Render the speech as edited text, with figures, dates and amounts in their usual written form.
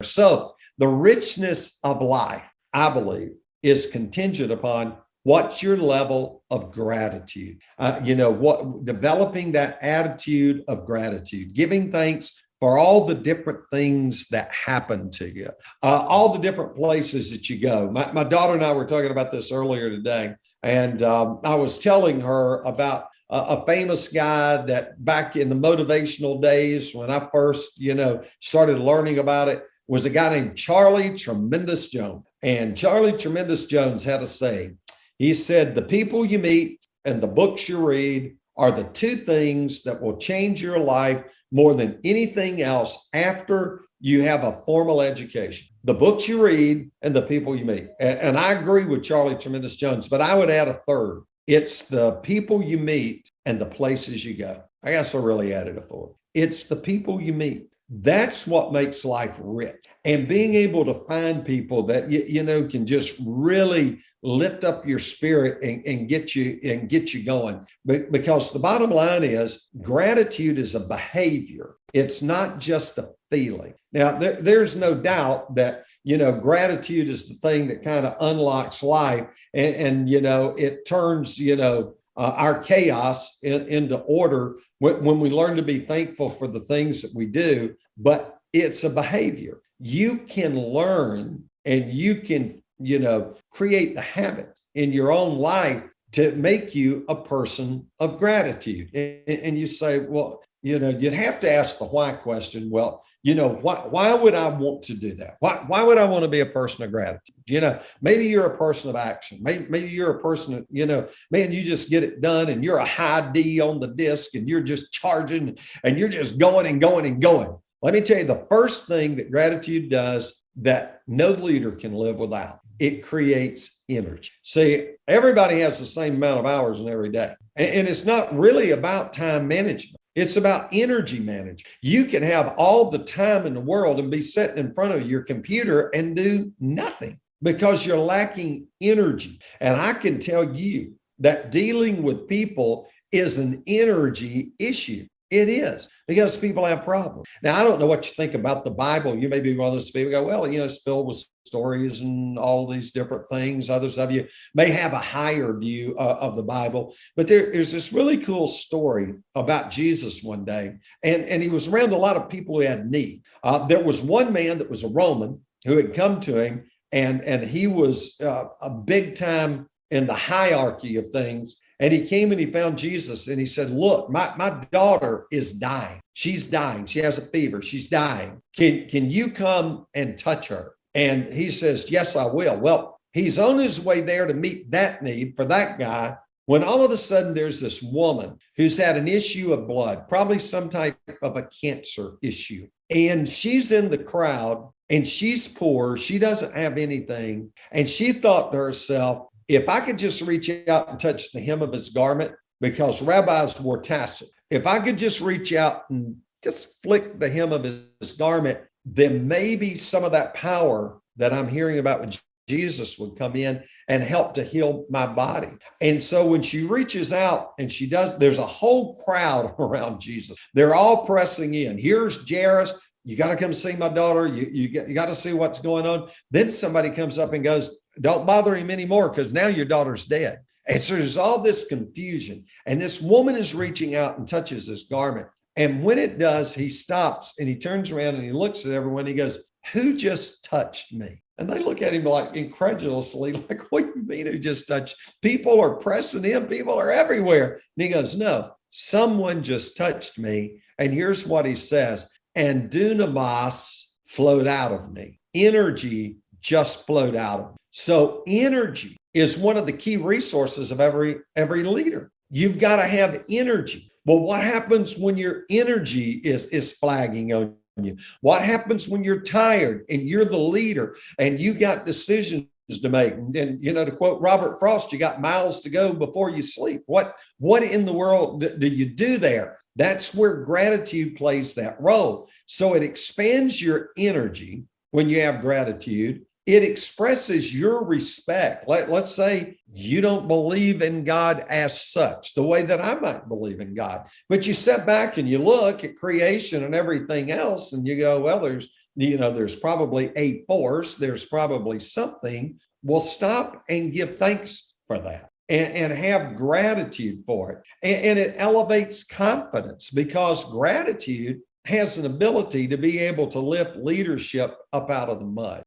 So the richness of life, I believe, is contingent upon what's your level of gratitude. What developing that attitude of gratitude, giving thanks for all the different things that happen to you, all the different places that you go. My daughter and I were talking about this earlier today, and I was telling her about a famous guy that back in the motivational days when I first, started learning about it, was a guy named Charlie Tremendous Jones. And Charlie Tremendous Jones had a saying. He said, the people you meet and the books you read are the two things that will change your life more than anything else after you have a formal education. The books you read and the people you meet. And I agree with Charlie Tremendous Jones, but I would add a third. It's the people you meet and the places you go. I guess I really added a fourth. It's the people you meet. That's what makes life rich. And being able to find people that can just really lift up your spirit and get you going. Because the bottom line is gratitude is a behavior. It's not just a feeling. Now, there's no doubt that gratitude is the thing that kind of unlocks life, and it turns our chaos into order when we learn to be thankful for the things that we do. But it's a behavior. You can learn and you can, create the habit in your own life to make you a person of gratitude. And you say, well, you'd have to ask the why question. Well, why would I want to do that? Why would I want to be a person of gratitude? Maybe you're a person of action. Maybe you're a person, man, you just get it done and you're a high D on the disc and you're just charging and you're just going and going and going. Let me tell you, the first thing that gratitude does that no leader can live without, it creates energy. See, everybody has the same amount of hours in every day. And it's not really about time management. It's about energy management. You can have all the time in the world and be sitting in front of your computer and do nothing because you're lacking energy. And I can tell you that dealing with people is an energy issue. It is, because people have problems. Now, I don't know what you think about the Bible. You may be one of those people who go, well, it's filled with stories and all these different things. Others of you may have a higher view of the Bible. But there's this really cool story about Jesus one day. And he was around a lot of people who had need. There was one man that was a Roman who had come to him, and he was a big time in the hierarchy of things. And he came and he found Jesus and he said, look, my daughter is dying. She's dying. She has a fever. She's dying. Can you come and touch her? And he says, yes, I will. Well, he's on his way there to meet that need for that guy when all of a sudden there's this woman who's had an issue of blood, probably some type of a cancer issue. And she's in the crowd and she's poor. She doesn't have anything. And she thought to herself, if I could just reach out and touch the hem of his garment, because rabbis wore tassel, if I could just reach out and just flick the hem of his garment, then maybe some of that power that I'm hearing about with Jesus would come in and help to heal my body. And so when she reaches out and she does, there's a whole crowd around Jesus. They're all pressing in. Here's Jairus. You got to come see my daughter. You got to see what's going on. Then somebody comes up and goes, don't bother him anymore because now your daughter's dead. And so there's all this confusion. And this woman is reaching out and touches his garment. And when it does, he stops and he turns around and he looks at everyone. He goes, who just touched me? And they look at him like incredulously, like, what do you mean who just touched? People are pressing in. People are everywhere. And he goes, no, someone just touched me. And here's what he says. And dunamis flowed out of me. Energy just flowed out of me. So energy is one of the key resources of every leader. You've got to have energy. Well, what happens when your energy is flagging on you? What happens when you're tired and you're the leader and you got decisions to make? And to quote Robert Frost, you got miles to go before you sleep. What in the world do you do there? That's where gratitude plays that role. So it expands your energy when you have gratitude. it expresses your respect. Let's say you don't believe in God as such, the way that I might believe in God, but you step back and you look at creation and everything else, and you go, well, there's probably a force, there's probably something. Well, stop and give thanks for that. And have gratitude for it. And it elevates confidence, because gratitude has an ability to be able to lift leadership up out of the mud.